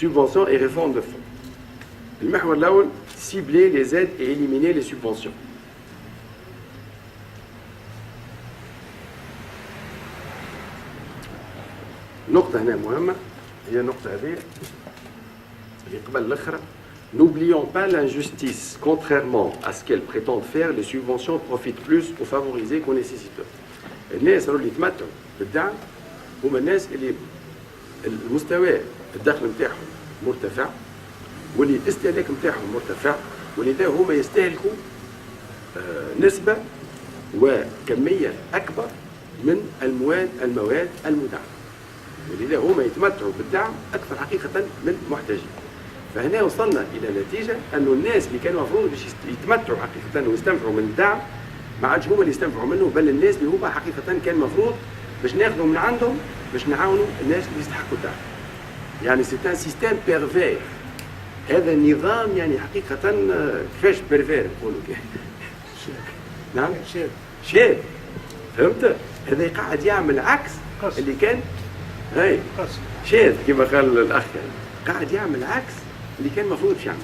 subventions et réforme de fonds. المحور الأول cibler les aides et éliminer les subventions. نقطة هنا مهمة هي النقطة هذه اللي قبل الأخرى. N'oublions pas l'injustice. Contrairement à ce qu'elles prétendent faire, les subventions profitent plus aux favorisés qu'aux nécessiteux. الناس اللي يتمتعوا بالدعم هما الناس اللي المستوى الدخل نتاعهم مرتفع واللي الاستهلاك نتاعهم مرتفع ولذا هما يستهلكوا نسبة وكمية أكبر من المواد المدعمة ولذا هما يتمتعوا بالدعم أكثر حقيقة من المحتاجين. فهنا وصلنا إلى نتيجة أنه الناس اللي كانوا المفروض باش يتمتعوا حقيقة ويستنفعوا من الدعم ما عادش هما اللي يستنفعوا منه بل الناس اللي هما حقيقة كان المفروض باش ناخذوا من عندهم باش نعاونوا الناس اللي يستحقوا الدعم. يعني سي ان سيستيم بيرفير. هذا النظام يعني حقيقة كيفاش بيرفير نقولوا نعم شاب فهمت؟ هذا قاعد يعمل عكس اللي كان هاي شاذ كما قال الأخ يعني. قاعد يعمل عكس اللي كان المفروض يعمل.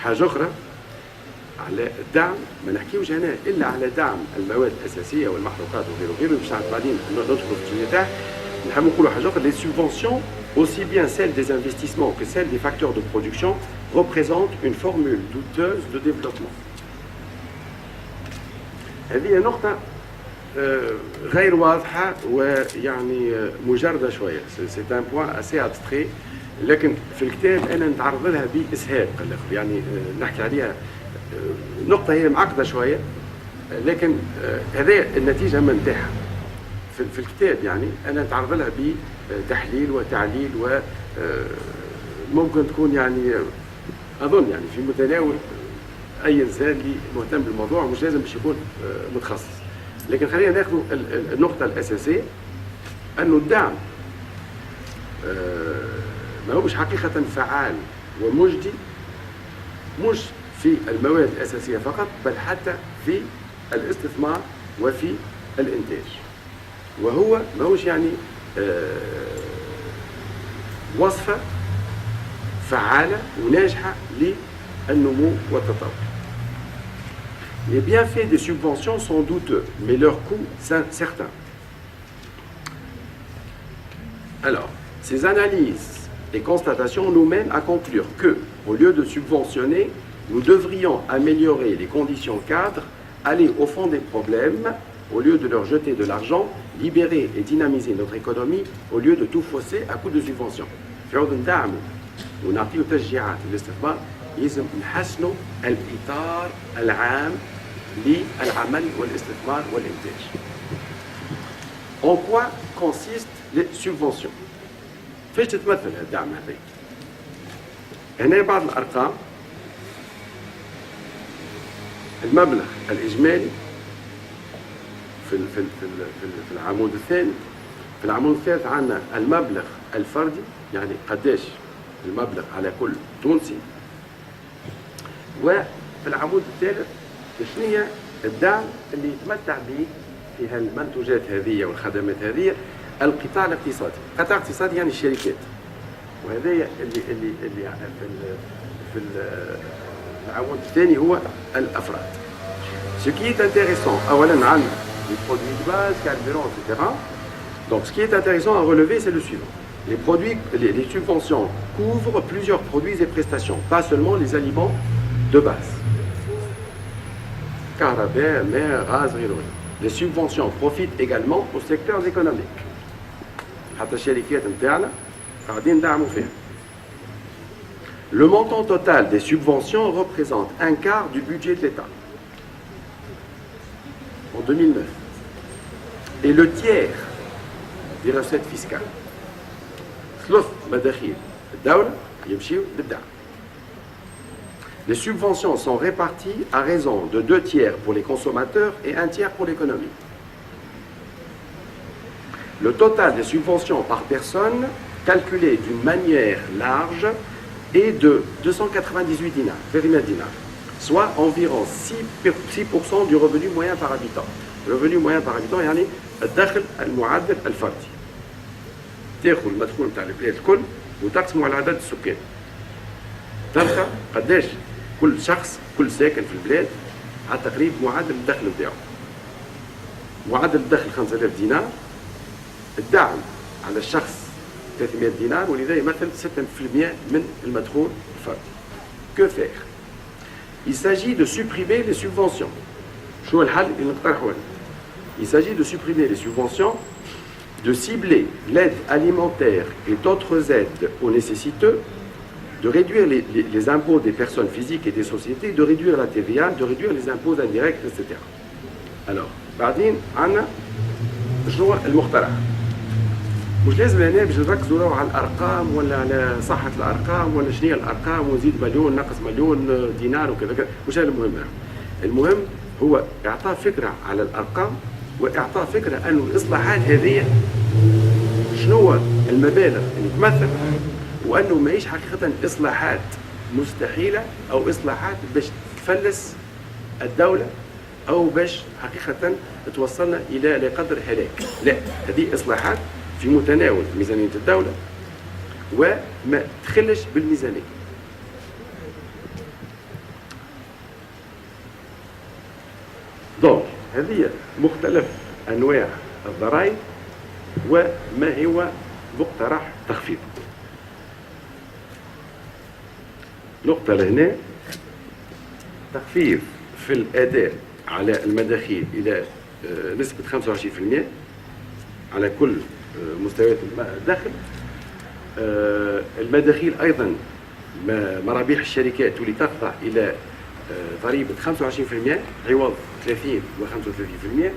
حاجة أخرى على الدعم ما نحكيوش هنا إلا على دعم المواد الأساسية والمحروقات وغيره باش بعدين ندخلوا في الجزئية تاعها. نحب نقولوا حاجة أخرى. Les subventions, aussi bien celles des investissements que celles des facteurs de production, représentent une formule douteuse de développement. هذه نقطة غير واضحة ويعني مجردة شوية. سي ان بوان اسي ابستري لكن في الكتاب أنا نتعرض لها بإسهاب يعني نحكي عليها. نقطة هي معقدة شوية لكن هذه النتيجة من نتاعها في الكتاب يعني أنا نتعرض لها بتحليل وتعليل وممكن تكون يعني أظن يعني في متناول أي إنسان اللي مهتم بالموضوع مش لازم باش يكون متخصص. لكن خلينا ناخذ النقطة الأساسية أنه الدعم ما هوش حقيقة فعال ومجدي مش في المواد الأساسية فقط بل حتى في الاستثمار وفي الإنتاج. وهو ما هوش يعني وصفة فعالة وناجحة للنمو والتطور. Les bienfaits des subventions sont douteux, mais leurs coûts certains. Alors, ces analyses et constatations nous mènent à conclure que, au lieu de subventionner, nous devrions améliorer les conditions cadres, aller au fond des problèmes, au lieu de leur jeter de l'argent, libérer et dynamiser notre économie, au lieu de tout fausser à coup de subventions. في عوض ندعموا ونعطيوا تشجيعات للاستثمار لازم نحسنوا الإطار العام للعمل والاستثمار والإنتاج. En quoi consistent les subventions? فاش تتمثل الدعم هذا؟ هنا بعض الأرقام. المبلغ الإجمالي في العمود الثاني. في العمود الثالث عندنا المبلغ الفردي يعني قداش المبلغ على كل تونسي. وفي العمود الثالث شنو هي الدعم اللي يتمتع به في هالمنتوجات هذه والخدمات هذه القطاع الاقتصادي. القطاع الاقتصادي يعني الشركات وهذا اللي في العمود الثاني هو الافراد. Ce qui est intéressant اولا عندنا les produits de base, carburant, etc. Donc ce qui est intéressant à relever c'est le suivant. Les subventions couvrent plusieurs produits et prestations, pas seulement les aliments de base. Carabin, mer, gaz, غيره. Les subventions profitent également aux secteurs économiques. حتى الشركات نتاعنا قاعدين ندعموا فيها. Le montant total des subventions représente un quart du budget de l'État en 2009 et le tiers des recettes fiscales. ثلث مداخيل الدولة يمشيو للدعم. Les subventions sont réparties à raison de 2 tiers pour les consommateurs et 1 tiers pour l'économie. Le total des subventions par personne, calculé d'une manière large, est de 298 dinars, périmètre dinars, soit environ 6% du revenu moyen par habitant. Le revenu moyen par habitant, يعني الدخل المعدل الفردي. تاخذ المدخول نتاع البلاد الكل وتقسمه على عدد السكان. تلقى قداش كل شخص كل ساكن في البلاد على تقريب معدل الدخل نتاعو. معدل الدخل 5000 دينار، الدعم على الشخص 300 دينار، ولذا يمثل 6% من المدخول الفردي. Que faire? Il s'agit de supprimer les subventions. شو الحل اللي نقترحه أنا؟ Il s'agit de supprimer les subventions, de cibler l'aide alimentaire et d'autres aides aux nécessiteux, de réduire les impôts des personnes physiques et des sociétés, de réduire la TVA, de réduire les impôts indirects, etc. Alors, بعدين عندنا شنو المقترح؟ مش لازم هنا باش نركزوا على الارقام ولا على صحه الارقام ولا شنو هي الارقام ونزيد مليون نقص مليون دينار وكذا، مش هذا المهم. المهم هو اعطاء فكره على الارقام واعطاء فكره انه الاصلاحات هذه شنو المبالغ اللي تمثل، وانه ماهيش حقيقه اصلاحات مستحيله او اصلاحات باش تفلس الدوله او باش حقيقه توصلنا الى لقدر هلاك. لا، هذه اصلاحات في متناول ميزانيه الدوله وما تخلش بالميزانيه. دونك هذه مختلف انواع الضرائب وما هو مقترح تخفيض. نقطة لهنا، تخفيض في الأداء على المداخيل إلى نسبة 25% على كل مستويات الدخل. المداخيل أيضا مرابيح الشركات واللي تخضع إلى ضريبة 25% عوض 30 و 35%،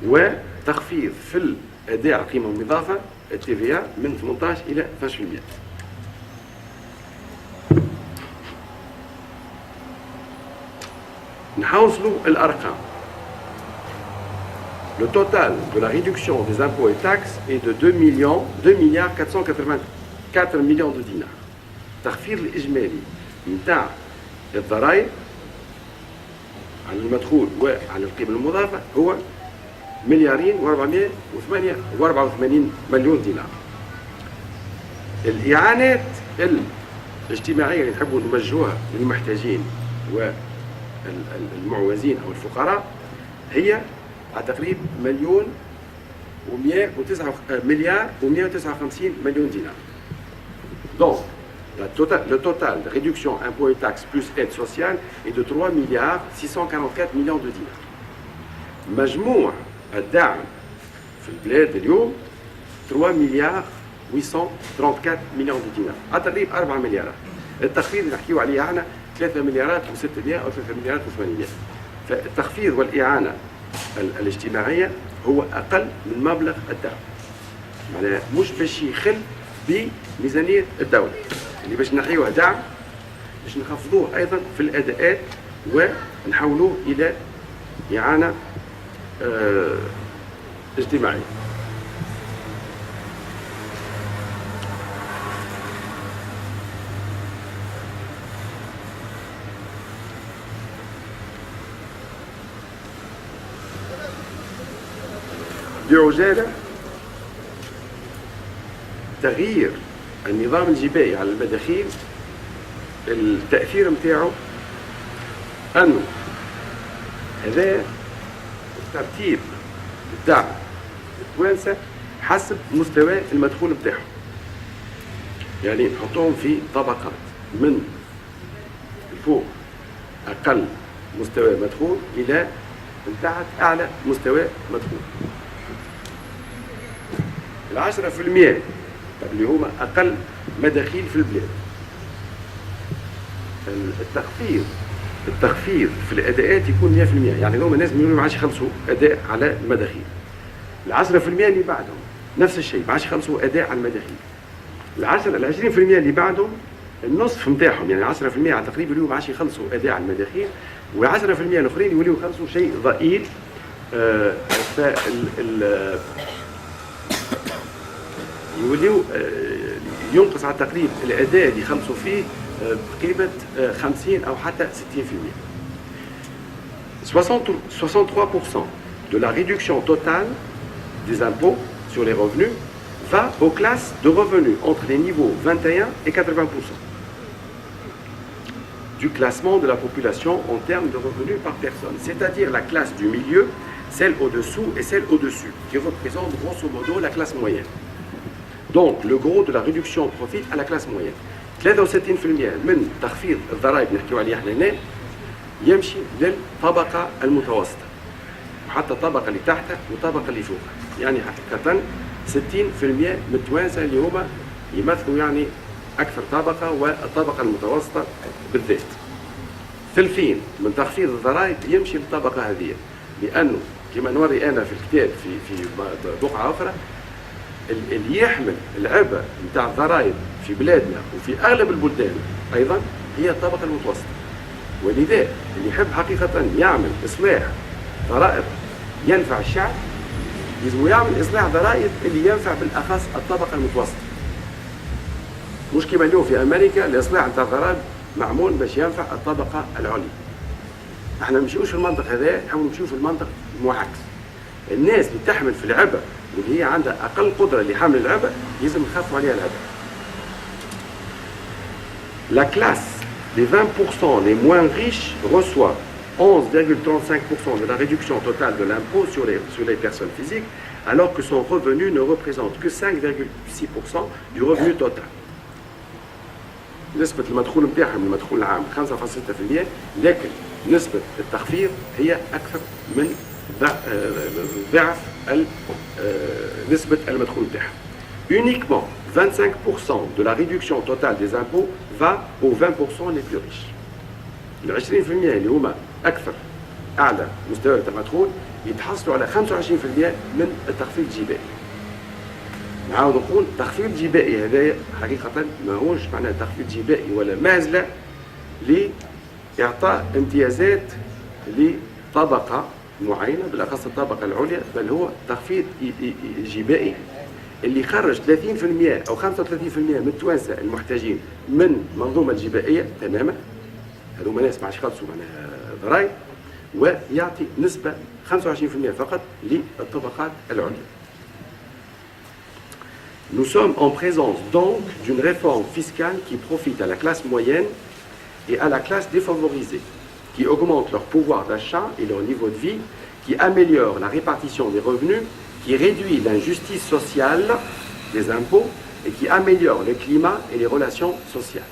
وتخفيض في الأداء على القيمة المضافة الTVA من 18 إلى 12%. نحوصلوا الأرقام. Le total de la réduction des impôts et taxes est de 2 milliards 484 millions de dinars. التخفيض الإجمالي نتاع الضرائب على المدخول وعلى القيمة المضافة هو 2,484 مليون دينار. الإعانات الاجتماعية اللي نحبوا نوجهوها للمحتاجين والمعوزين أو الفقراء هي على تقريب مليار و159 مليون دينار. Donc, le total de réduction impôts et taxes plus aide sociale est de 3 milliards 644 millions de dinars. مجموع الدعم في البلاد اليوم 3 مليار 834 مليون دينار، على تقريب 4 مليارات. التخفيض اللي نحكيو عليه احنا 3 مليارات و600 او 3 مليارات و800. فالتخفيض والإعانة الاجتماعية هو أقل من مبلغ الدعم. معناها مش باش يخل بميزانية الدولة، اللي باش نحيوها دعم باش نخفضوه أيضا في الأداءات ونحولوه إلى إعانة اجتماعية. بعجالة، تغيير النظام الجبائي على المداخيل التأثير متاعه أنه هذا ترتيب الدعم التوانسة حسب مستوى المدخول متاعهم، يعني نحطوهم في طبقات من فوق أقل مستوى مدخول إلى من تحت أعلى مستوى مدخول. 10% اللي هما أقل مداخيل في البلاد. التخفيض في الأداءات يكون 100%، يعني هما الناس ما عادش يخلصوا أداء على المداخيل. 10% اللي بعدهم نفس الشيء، ما عادش يخلصوا أداء على المداخيل. 20% اللي بعدهم النصف نتاعهم، يعني 10% على تقريبا اليوم ما عادش يخلصوا أداء على المداخيل، و10% الآخرين يوليو يخلصوا شيء ضئيل. يوليو ينقص على تقريب الأداء اللي يخلصوا فيه بقيمة 50 أو حتى 60%. 63% de la réduction totale des impôts sur les revenus va aux classes de revenus entre les niveaux 21 et 80% du classement de la population en termes de revenus par personne, c'est-à-dire la classe du milieu, celle au-dessous et celle au-dessus, qui représente grosso modo la classe moyenne. Donc, le gros de la réduction profite à la classe moyenne. 63% من تخفيض الضرائب اللي نحكيو عليه هنا يمشي للطبقة المتوسطة وحتى الطبقة اللي تحتها والطبقة اللي فوقها. يعني حقيقة 60% من التوانسة اللي هما يمثلوا يعني أكثر طبقة والطبقة المتوسطة بالذات. 30 من تخفيض الضرائب يمشي للطبقة هذه، لأنه كما نوري أنا في الكتاب في بقعة أخرى اللي يحمل العبء نتاع الضرائب في بلادنا وفي اغلب البلدان ايضا هي الطبقه المتوسطه، ولذا اللي يحب حقيقه يعمل اصلاح ضرائب ينفع الشعب لازم يعمل اصلاح ضرائب اللي ينفع بالاخص الطبقه المتوسطه. مش كما اليوم في امريكا الاصلاح نتاع الضرائب معمول باش ينفع الطبقه العليا. احنا ما نمشيوش في المنطق هذا، نحاول نمشيو في المنطق المعاكس. الناس اللي تحمل في العبء واللي هي عندها اقل قدره لحمل العبء لازم نخفوا عليها العبء. La classe des 20% les moins riches reçoit 11,35% de la réduction totale de l'impôt sur les personnes physiques, alors que son revenu ne représente que 5,6% du revenu total. نسبة المدخول نتاعهم من المدخول العام 5.6%، لكن نسبة التخفيض هي أكثر من ضعف نسبة المدخول نتاعهم. Uniquement 25% de la réduction totale des impôts va aux 20% les plus riches. ال 20% اللي هما أكثر أعلى مستوى المدخول يتحصلوا على 25% من التخفيض الجبائي. نعاود نقول التخفيض الجبائي هذايا حقيقة ماهوش معناه تخفيض جبائي ولا مازلة لإعطاء امتيازات لطبقة معينة بالأخص الطبقة العليا، بل هو تخفيض جبائي اللي خرج 30% أو 35% من التوانسة المحتاجين من منظومة جبائية تماما، هذوما ناس ما عادش يخلصوا معناها ضرائب، ويعطي نسبة 25% فقط للطبقات العليا. Nous sommes en présence donc d'une réforme fiscale qui profite à la classe moyenne et à la classe défavorisée, qui augmente leur pouvoir d'achat et leur niveau de vie, qui améliore la répartition des revenus, qui réduit l'injustice sociale des impôts et qui améliore le climat et les relations sociales.